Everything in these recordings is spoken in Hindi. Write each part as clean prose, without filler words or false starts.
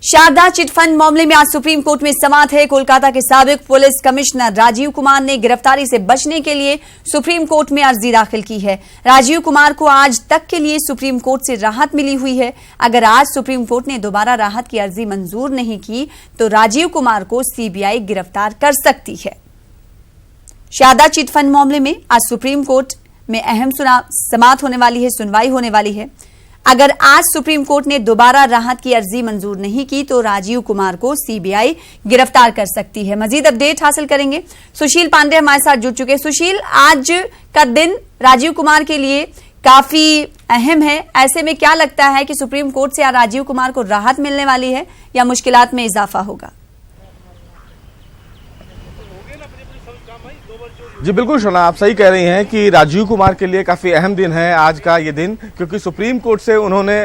शारदा चिटफंड मामले में आज सुप्रीम कोर्ट में समाअत है। कोलकाता के साबिक पुलिस कमिश्नर राजीव कुमार ने गिरफ्तारी से बचने के लिए सुप्रीम कोर्ट में अर्जी दाखिल की है। राजीव कुमार को आज तक के लिए सुप्रीम कोर्ट से राहत मिली हुई है। अगर आज सुप्रीम कोर्ट ने दोबारा राहत की अर्जी मंजूर नहीं की तो राजीव कुमार को सीबीआई गिरफ्तार कर सकती है। शारदा चिटफंड मामले में आज सुप्रीम कोर्ट में अहम समाअत होने वाली है, सुनवाई होने वाली है। अगर आज सुप्रीम कोर्ट ने दोबारा राहत की अर्जी मंजूर नहीं की तो राजीव कुमार को सीबीआई गिरफ्तार कर सकती है। मजीद अपडेट हासिल करेंगे। सुशील पांडे हमारे साथ जुड़ चुके हैं। सुशील, आज का दिन राजीव कुमार के लिए काफी अहम है। ऐसे में क्या लगता है कि सुप्रीम कोर्ट से राजीव कुमार को राहत मिलने वाली है या मुश्किलात में इजाफा होगा? जी बिल्कुल शोना, आप सही कह रही हैं कि राजीव कुमार के लिए काफी अहम दिन है आज का ये दिन, क्योंकि सुप्रीम कोर्ट से उन्होंने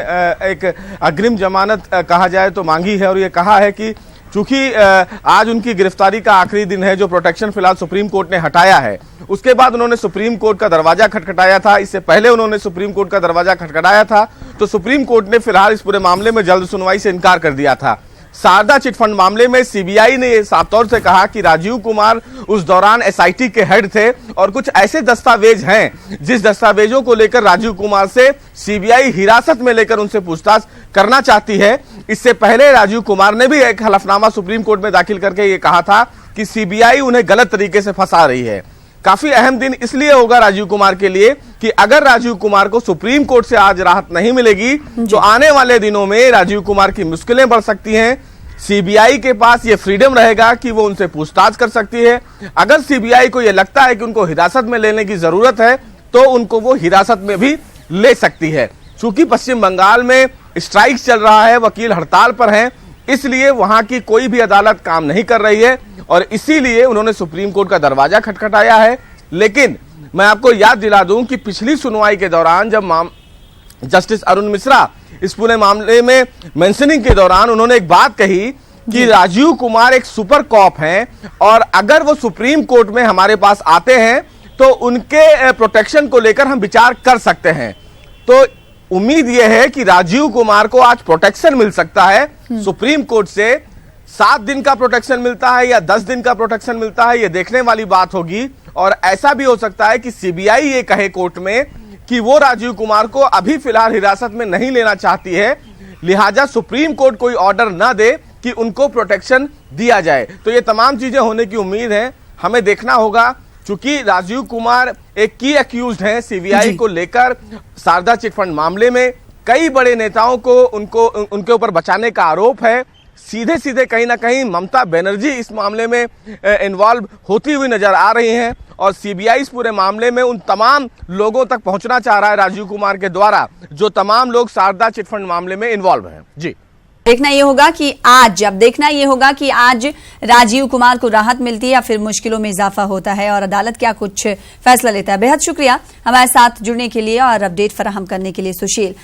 एक अग्रिम जमानत कहा जाए तो मांगी है और ये कहा है कि चूंकि आज उनकी गिरफ्तारी का आखिरी दिन है, जो प्रोटेक्शन फिलहाल सुप्रीम कोर्ट ने हटाया है, उसके बाद उन्होंने सुप्रीम कोर्ट का दरवाजा खटखटाया था। इससे पहले उन्होंने सुप्रीम कोर्ट का दरवाजा खटखटाया था तो सुप्रीम कोर्ट ने फिलहाल इस पूरे मामले में जल्द सुनवाई से इनकार कर दिया था। शारदा चिटफंड मामले में सीबीआई ने यह साफ तौर से कहा कि राजीव कुमार उस दौरान एसआईटी के हेड थे और कुछ ऐसे दस्तावेज हैं जिस दस्तावेजों को लेकर राजीव कुमार से सीबीआई हिरासत में लेकर उनसे पूछताछ करना चाहती है। इससे पहले राजीव कुमार ने भी एक हलफनामा सुप्रीम कोर्ट में दाखिल करके ये कहा था कि सीबीआई उन्हें गलत तरीके से फंसा रही है। काफी अहम दिन इसलिए होगा राजीव कुमार के लिए कि अगर राजीव कुमार को सुप्रीम कोर्ट से आज राहत नहीं मिलेगी तो आने वाले दिनों में राजीव कुमार की मुश्किलें बढ़ सकती हैं। सीबीआई के पास ये फ्रीडम रहेगा कि वो उनसे पूछताछ कर सकती है। अगर सीबीआई को ये लगता है कि उनको हिरासत में लेने की जरूरत है तो उनको वो हिरासत में भी ले सकती है। चूंकि पश्चिम बंगाल में स्ट्राइक चल रहा है, वकील हड़ताल पर हैं, इसलिए वहां की कोई भी अदालत काम नहीं कर रही है और इसीलिए उन्होंने सुप्रीम कोर्ट का दरवाजा खटखटाया है। लेकिन मैं आपको याद दिला दूं कि पिछली सुनवाई के दौरान जब जस्टिस अरुण मिश्रा इस पूरे मामले में मेंशनिंग के दौरान उन्होंने एक बात कही कि राजीव कुमार एक सुपर कॉप हैं और अगर वो सुप्रीम कोर्ट में हमारे पास आते हैं तो उनके प्रोटेक्शन को लेकर हम विचार कर सकते हैं। तो उम्मीद यह है कि राजीव कुमार को आज प्रोटेक्शन मिल सकता है सुप्रीम कोर्ट से। 7 दिन का प्रोटेक्शन मिलता है या 10 दिन का प्रोटेक्शन मिलता है, यह देखने वाली बात होगी। और ऐसा भी हो सकता है कि सीबीआई ये कहे कोर्ट में कि वो राजीव कुमार को अभी फिलहाल हिरासत में नहीं लेना चाहती है, लिहाजा सुप्रीम कोर्ट कोई ऑर्डर ना दे कि उनको प्रोटेक्शन दिया जाए। तो ये तमाम चीजें होने की उम्मीद है, हमें देखना होगा। चूंकि राजीव कुमार एक की अक्यूज्ड हैं सीबीआई को लेकर शारदा चिटफंड मामले में, कई बड़े नेताओं को उनके ऊपर बचाने का आरोप है। सीधे सीधे कहीं ना कहीं ममता बनर्जी इस मामले में इन्वॉल्व होती हुई नजर आ रही हैं और सीबीआई इस पूरे मामले में उन तमाम लोगों तक पहुंचना चाह रहा है राजीव कुमार के द्वारा, जो तमाम लोग शारदा चिटफंड मामले में इन्वॉल्व हैं। जी देखना ये होगा कि आज राजीव कुमार को राहत मिलती है या फिर मुश्किलों में इजाफा होता है और अदालत क्या कुछ फैसला लेता है। बेहद शुक्रिया हमारे साथ जुड़ने के लिए और अपडेट फराहम करने के लिए सुशील।